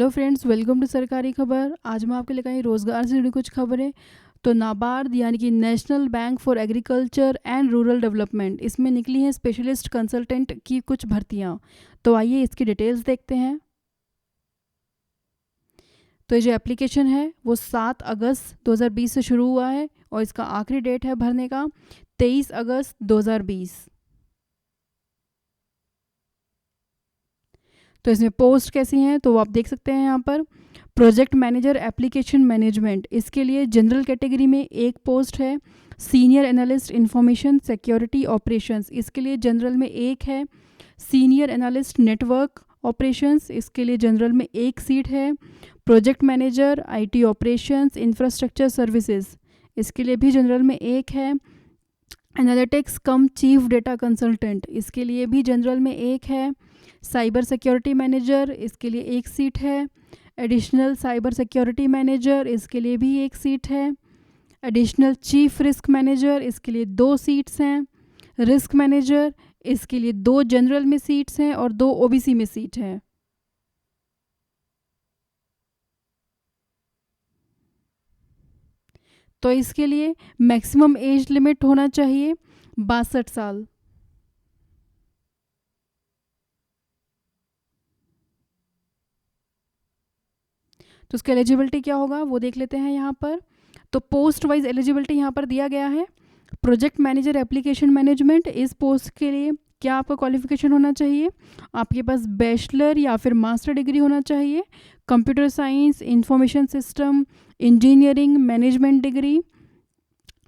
Hello friends, welcome to सरकारी खबर। आज मैं आपके लेकर आई रोज़गार से जुड़ी कुछ खबरें। तो नाबार्ड यानी कि national bank for agriculture and rural development, इसमें निकली हैं स्पेशलिस्ट कंसल्टेंट की कुछ भर्तियां। तो आइए इसकी डिटेल्स देखते हैं। तो ये जो एप्लीकेशन है वो 7 अगस्त 2020 से शुरू हुआ है और इसका आखिरी डेट है भरने का 23 अगस्त 2020। तो इसमें पोस्ट कैसी हैं तो वो आप देख सकते हैं यहाँ पर। प्रोजेक्ट मैनेजर एप्लीकेशन मैनेजमेंट, इसके लिए जनरल कैटेगरी में एक पोस्ट है। Senior analyst information security operations, इसके लिए जनरल में एक है। सीनियर एनालिस्ट नेटवर्क ऑपरेशंस, इसके लिए जनरल में एक सीट है। Project manager IT operations infrastructure services, इसके लिए भी जनरल में एक है। एनालिटिक्स कम चीफ डेटा कंसल्टेंट, इसके लिए भी जनरल में एक है। साइबर सिक्योरिटी मैनेजर, इसके लिए एक सीट है। एडिशनल साइबर सिक्योरिटी मैनेजर, इसके लिए भी एक सीट है। एडिशनल चीफ रिस्क मैनेजर, इसके लिए 2 सीट्स हैं। रिस्क मैनेजर, इसके लिए 2 जनरल में सीट्स हैं और 2 ओबीसी में सीट है। तो इसके लिए मैक्सिमम एज लिमिट होना चाहिए 62 साल। तो उसका एलिजिबिलिटी क्या होगा वो देख लेते हैं यहाँ पर। तो पोस्ट वाइज एलिजिबिलिटी यहाँ पर दिया गया है। प्रोजेक्ट मैनेजर एप्लीकेशन मैनेजमेंट, इस पोस्ट के लिए क्या आपका क्वालिफिकेशन होना चाहिए? आपके पास बैचलर या फिर मास्टर डिग्री होना चाहिए। Computer science, information system, engineering, management degree,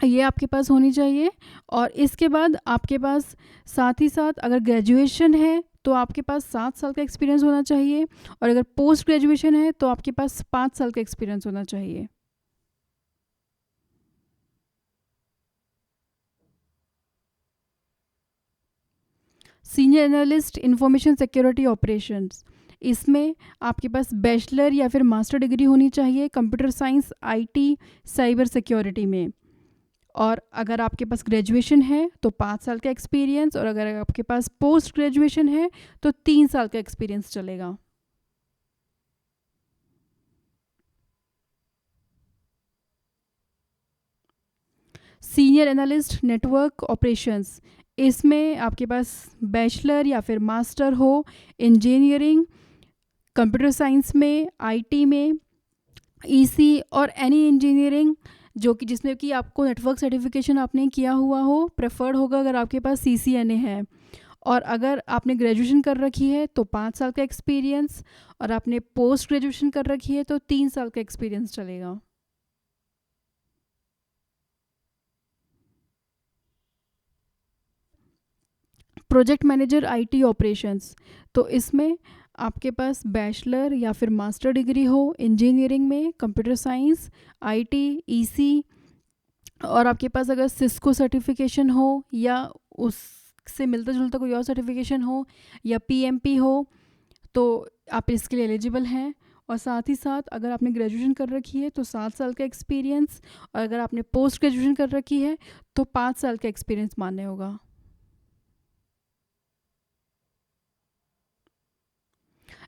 ये आपके पास होनी चाहिए। और इसके बाद आपके पास साथ ही साथ अगर ग्रेजुएशन है तो आपके पास 7 साल का एक्सपीरियंस होना चाहिए। और अगर पोस्ट ग्रेजुएशन है तो आपके पास 5 साल का एक्सपीरियंस होना चाहिए। Senior analyst information security operations, इसमें आपके पास बैचलर या फिर मास्टर डिग्री होनी चाहिए computer science, IT, cyber security में। और अगर आपके पास ग्रेजुएशन है तो 5 साल का एक्सपीरियंस, और अगर आपके पास पोस्ट ग्रेजुएशन है तो 3 साल का एक्सपीरियंस चलेगा। सीनियर एनालिस्ट नेटवर्क ऑपरेशंस, इसमें आपके पास बैचलर या फिर मास्टर हो इंजीनियरिंग, कंप्यूटर साइंस में, आईटी में, ईसी और एनी इंजीनियरिंग जो कि जिसमें कि आपको नेटवर्क सर्टिफिकेशन आपने किया हुआ हो, प्रेफर्ड होगा अगर आपके पास सीसीएनए है। और अगर आपने ग्रेजुएशन कर रखी है तो 5 साल का एक्सपीरियंस, और आपने पोस्ट ग्रेजुएशन कर रखी है तो 3 साल का एक्सपीरियंस चलेगा। प्रोजेक्ट मैनेजर आईटी ऑपरेशंस, तो इसमें आपके पास बैचलर या फिर मास्टर डिग्री हो इंजीनियरिंग में, कंप्यूटर साइंस, आईटी, ईसी, और आपके पास अगर सिस्को सर्टिफिकेशन हो या उससे मिलता जुलता कोई और सर्टिफिकेशन हो या पीएमपी हो तो आप इसके लिए एलिजिबल हैं। और साथ ही साथ अगर आपने ग्रेजुएशन कर रखी है तो 7 साल का एक्सपीरियंस, और अगर आपने पोस्ट ग्रेजुएशन कर रखी है तो 5 साल का एक्सपीरियंस मान्य होगा।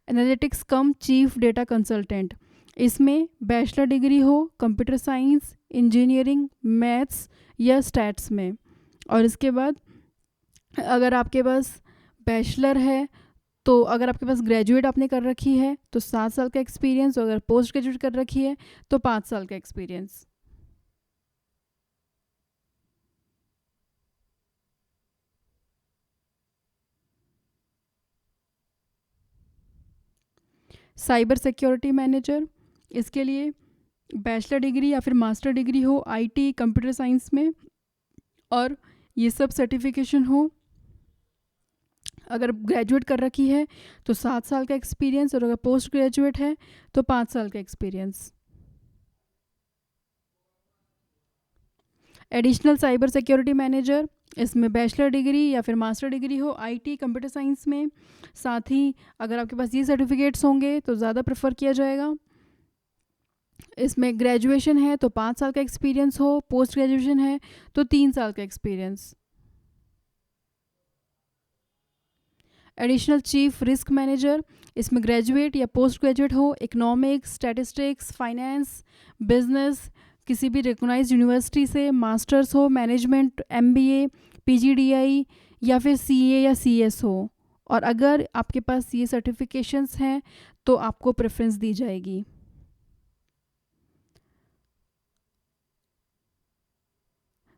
एनालिटिक्स कम चीफ डेटा कंसल्टेंट, इसमें बैचलर डिग्री हो कंप्यूटर साइंस, इंजीनियरिंग, मैथ्स या स्टैट्स में। और इसके बाद अगर आपके पास बैचलर है तो अगर आपके पास ग्रेजुएट आपने कर रखी है तो 7 साल का एक्सपीरियंस, और अगर पोस्ट ग्रेजुएट कर रखी है तो 5 साल का एक्सपीरियंस। साइबर सिक्योरिटी मैनेजर, इसके लिए बैचलर डिग्री या फिर मास्टर डिग्री हो आईटी, कंप्यूटर साइंस में, और ये सब सर्टिफिकेशन हो। अगर ग्रेजुएट कर रखी है तो 7 साल का एक्सपीरियंस, और अगर पोस्ट ग्रेजुएट है तो 5 साल का experience. Additional cyber security manager, इसमें बैचलर डिग्री या फिर मास्टर डिग्री हो आईटी, कंप्यूटर साइंस में, साथ ही अगर आपके पास ये सर्टिफिकेट्स होंगे तो ज़्यादा प्रेफर किया जाएगा। इसमें ग्रेजुएशन है तो 5 साल का एक्सपीरियंस हो, पोस्ट ग्रेजुएशन है तो 3 साल का experience. Additional chief risk manager, इसमें ग्रेजुएट या पोस्ट ग्रेजुएट हो, इकोनॉमिक्स, स्टैटिस्टिक्स, फाइनेंस, बिजनेस, किसी भी रिकॉग्नाइज्ड यूनिवर्सिटी से, मास्टर्स हो, मैनेजमेंट, एमबीए, पीजीडीआई या फिर सीए या सीएस हो। और अगर आपके पास ये सर्टिफिकेशंस हैं तो आपको प्रेफरेंस दी जाएगी।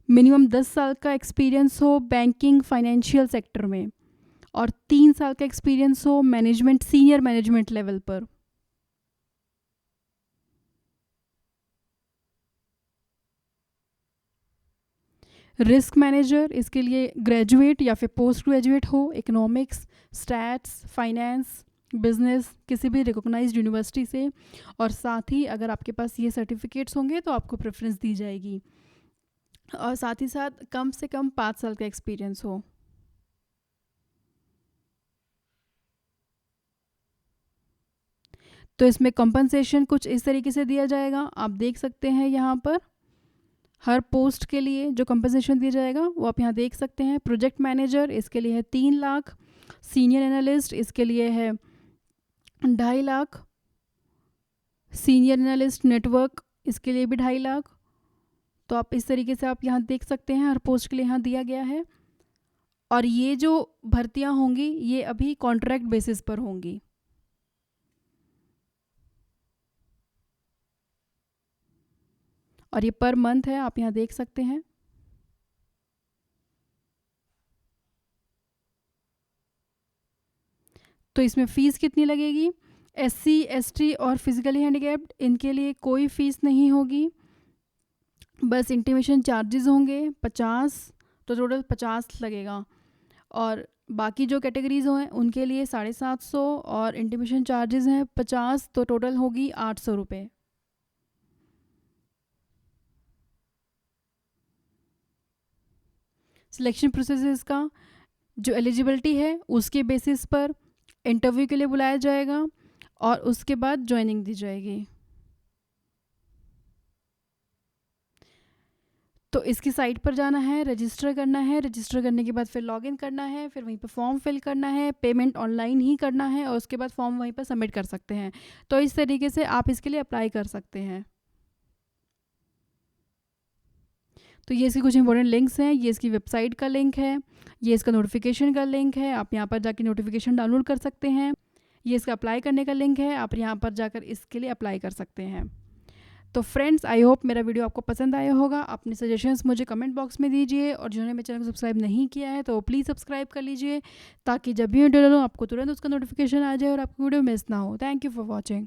मिनिमम 10 साल का एक्सपीरियंस हो बैंकिंग फाइनेंशियल सेक्टर में, और 3 साल का एक्सपीरियंस हो मैनेजमेंट, सीनियर मैनेजमेंट लेवल पर। रिस्क मैनेजर, इसके लिए ग्रेजुएट या फिर पोस्ट ग्रेजुएट हो, इकोनॉमिक्स, स्टैट्स, फाइनेंस, बिजनेस, किसी भी रिकॉग्नाइज्ड यूनिवर्सिटी से, और साथ ही अगर आपके पास ये सर्टिफिकेट्स होंगे तो आपको प्रेफरेंस दी जाएगी। और साथ ही साथ कम से कम 5 साल का एक्सपीरियंस हो। तो इसमें कंपनसेशन कुछ इस तरीके से दिया जाएगा, आप देख सकते हैं यहाँ पर हर पोस्ट के लिए जो कंपनसेशन दिया जाएगा वो आप यहाँ देख सकते हैं। प्रोजेक्ट मैनेजर, इसके लिए है 3 लाख। सीनियर एनालिस्ट, इसके लिए है 2.5 लाख। सीनियर एनालिस्ट नेटवर्क, इसके लिए भी 2.5 लाख। तो आप इस तरीके से आप यहाँ देख सकते हैं हर पोस्ट के लिए यहाँ दिया गया है। और ये जो भर्तियाँ होंगी ये अभी कॉन्ट्रैक्ट बेसिस पर होंगी। और ये पर मंथ है, आप यहाँ देख सकते हैं। तो इसमें फ़ीस कितनी लगेगी? एससी, एसटी और फिजिकली हैंडीकैप्ड, इनके लिए कोई फ़ीस नहीं होगी, बस इंटीमेशन चार्जेस होंगे 50, तो टोटल 50 लगेगा। और बाकी जो कैटेगरीज हैं उनके लिए 750 और इंटीमेशन चार्जेस हैं 50, तो टोटल होगी 800 रुपये। सिलेक्शन प्रोसेस का जो एलिजिबिलिटी है उसके बेसिस पर इंटरव्यू के लिए बुलाया जाएगा और उसके बाद ज्वाइनिंग दी जाएगी। तो इसकी साइट पर जाना है, रजिस्टर करना है, रजिस्टर करने के बाद फिर लॉगिन करना है, फिर वहीं पर फॉर्म फिल करना है, पेमेंट ऑनलाइन ही करना है और उसके बाद फॉर्म वहीं पर सबमिट कर सकते हैं। तो इस तरीके से आप इसके लिए अप्लाई कर सकते हैं। तो ये इसके कुछ इंपॉर्टेंट लिंक्स हैं, ये इसकी वेबसाइट का लिंक है, ये इसका नोटिफिकेशन का लिंक है, आप यहाँ पर जाके नोटिफिकेशन डाउनलोड कर सकते हैं। ये इसका अप्लाई करने का लिंक है, आप यहाँ पर जाकर इसके लिए अप्लाई कर सकते हैं। तो फ्रेंड्स, आई होप मेरा वीडियो आपको पसंद आया होगा। अपने सजेशंस मुझे कमेंट बॉक्स में दीजिए और जिन्होंने मेरे चैनल को सब्सक्राइब नहीं किया है तो प्लीज़ सब्सक्राइब कर लीजिए, ताकि जब भी वीडियो डालूँ आपको तुरंत उसका नोटिफिकेशन आ जाए और आपको वीडियो मिस ना हो। Thank you for watching.